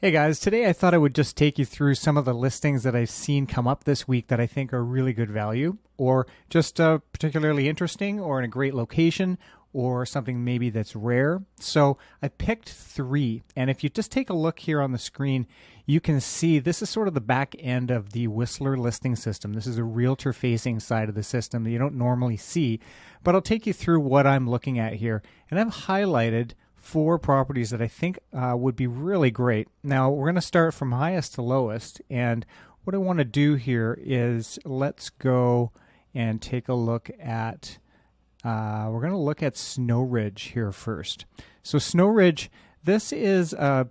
Hey guys, today I thought I would just take you through some of the listings that I've seen come up this week that I think are really good value, or just particularly interesting, or in a great location, or something maybe that's rare. So I picked three, and if you just take a look here on the screen, you can see this is sort of the back end of the Whistler listing system. This is a realtor facing side of the system that you don't normally see, but I'll take you through what I'm looking at here, and I've highlighted four properties that I think would be really great. Now we're going to start from highest to lowest, and what I want to do here is let's go and take a look at we're going to look at Snow Ridge here first. So Snow Ridge, this is a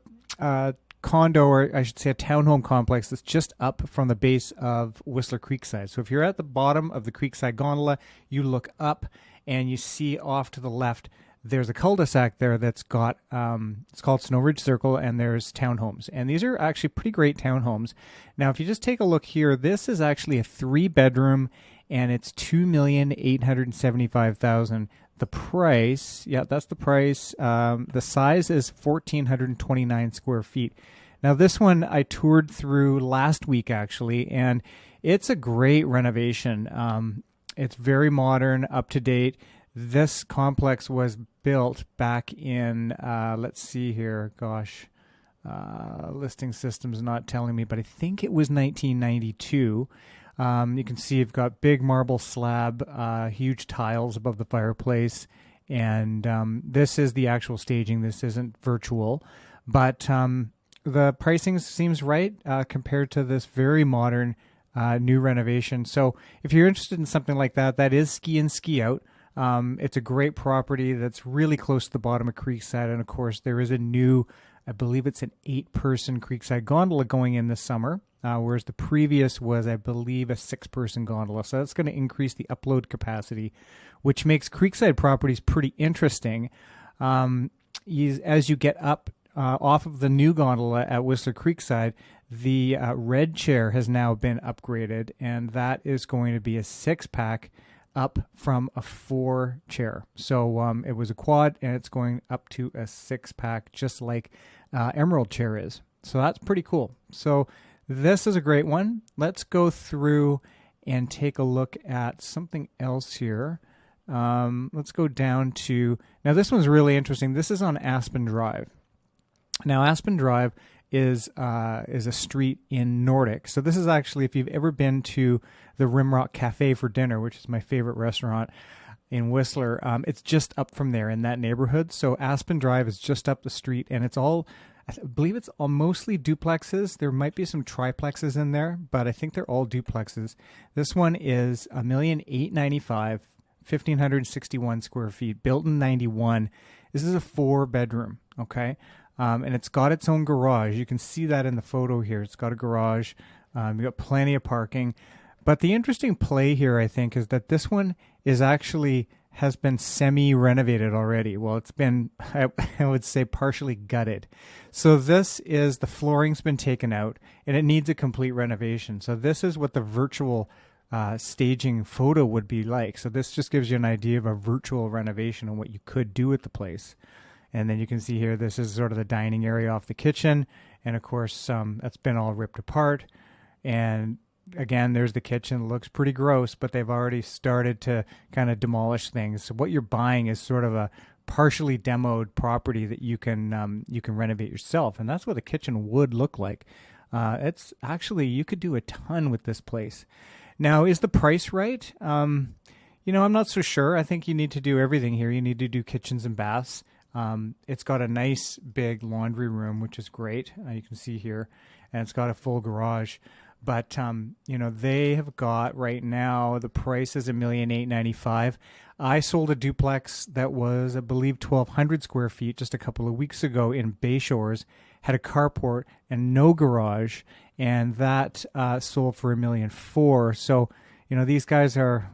condo, or I should say a townhome complex that's just up from the base of Whistler Creekside. So if you're at the bottom of the Creekside gondola, you look up and you see off to the left there's a cul-de-sac there that's got, it's called Snow Ridge Circle, and there's townhomes. And these are actually pretty great townhomes. Now, if you just take a look here, this is actually a 3-bedroom, and it's $2,875,000. The price, yeah, that's the price. The size is 1,429 square feet. Now, this one I toured through last week, actually, and it's a great renovation. It's very modern, up to date. This complex was built back in, let's see here, gosh, listing system's not telling me, but I think it was 1992. You can see you've got big marble slab, huge tiles above the fireplace, and this is the actual staging. This isn't virtual, but the pricing seems right compared to this very modern new renovation. So if you're interested in something like that, that is ski in, ski out. It's a great property that's really close to the bottom of Creekside. And of course, there is a new, I believe it's an 8-person Creekside gondola going in this summer, whereas the previous was, I believe, a 6-person gondola. So that's going to increase the upload capacity, which makes Creekside properties pretty interesting. As you get up off of the new gondola at Whistler Creekside, the red chair has now been upgraded, and that is going to be a 6-pack up from a 4 chair. So it was a quad, and it's going up to a 6-pack, just like Emerald chair is. So that's pretty cool. So this is a great one. Let's go through and take a look at something else here. Let's go down to, now this one's really interesting. This is on Aspen Drive. Now Aspen Drive is a street in Nordic. So this is actually, if you've ever been to the Rimrock Cafe for dinner, which is my favorite restaurant in Whistler, it's just up from there in that neighborhood. So Aspen Drive is just up the street, and it's all, I believe it's all mostly duplexes. There might be some triplexes in there, but I think they're all duplexes. This one is $1,895,000, 1,561 square feet, built in 91. This is a 4-bedroom, okay? And it's got its own garage. You can see that in the photo here. It's got a garage. You've got plenty of parking. But the interesting play here, I think, is that this one is actually has been semi-renovated already. Well, it's been, I would say, partially gutted. So this is, the flooring's been taken out, and it needs a complete renovation. So this is what the virtual staging photo would be like. So this just gives you an idea of a virtual renovation and what you could do with the place. And then you can see here, this is sort of the dining area off the kitchen. And of course, that's been all ripped apart. And again, there's the kitchen. It looks pretty gross, but they've already started to kind of demolish things. So what you're buying is sort of a partially demoed property that you can renovate yourself. And that's what the kitchen would look like. It's actually, you could do a ton with this place. Now, is the price right? I'm not so sure. I think you need to do everything here. You need to do kitchens and baths. It's got a nice big laundry room, which is great. You can see here, and it's got a full garage. But, they have got right now, the price is $1,895,000. I sold a duplex that was, I believe, 1,200 square feet just a couple of weeks ago in Bay Shores, had a carport and no garage, and that sold for $1,400,000. So, these guys are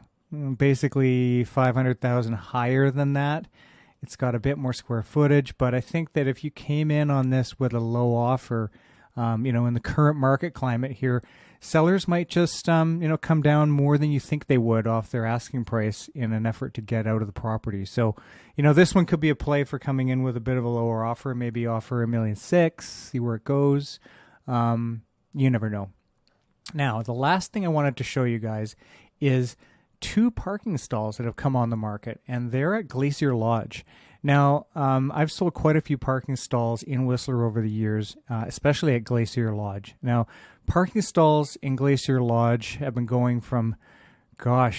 basically $500,000 higher than that. It's got a bit more square footage, but I think that if you came in on this with a low offer, In the current market climate here, sellers might just, come down more than you think they would off their asking price in an effort to get out of the property. So, this one could be a play for coming in with a bit of a lower offer, maybe offer $1.6 million, see where it goes. You never know. Now, the last thing I wanted to show you guys is 2 parking stalls that have come on the market, and they're at Glacier Lodge. Now, I've sold quite a few parking stalls in Whistler over the years, especially at Glacier Lodge. Now, parking stalls in Glacier Lodge have been going from, I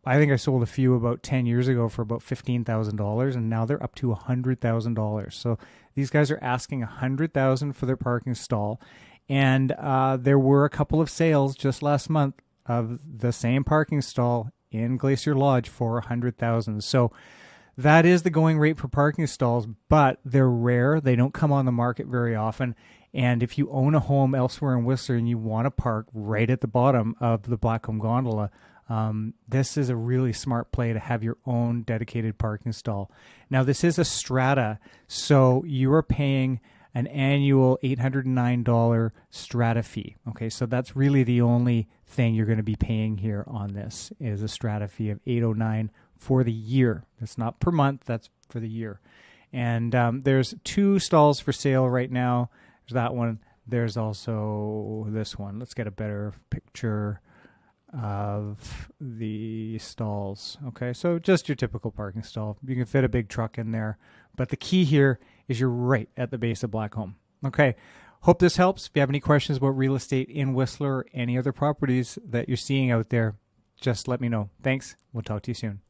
think I sold a few about 10 years ago for about $15,000, and now they're up to $100,000. So these guys are asking $100,000 for their parking stall, and there were a couple of sales just last month of the same parking stall in Glacier Lodge for $100,000. So that is the going rate for parking stalls, but they're rare. They don't come on the market very often. And if you own a home elsewhere in Whistler and you want to park right at the bottom of the Blackcomb Gondola, this is a really smart play to have your own dedicated parking stall. Now, this is a strata, so you are paying an annual $809 strata fee. Okay, so that's really the only thing you're going to be paying here on this is a strata fee of $809 for the year. That's not per month, that's for the year. And there's 2 stalls for sale right now. There's that one. There's also this one. Let's get a better picture of the stalls. Okay, so just your typical parking stall. You can fit a big truck in there. But the key here is you're right at the base of Blackcomb. Okay, hope this helps. If you have any questions about real estate in Whistler or any other properties that you're seeing out there, just let me know. Thanks. We'll talk to you soon.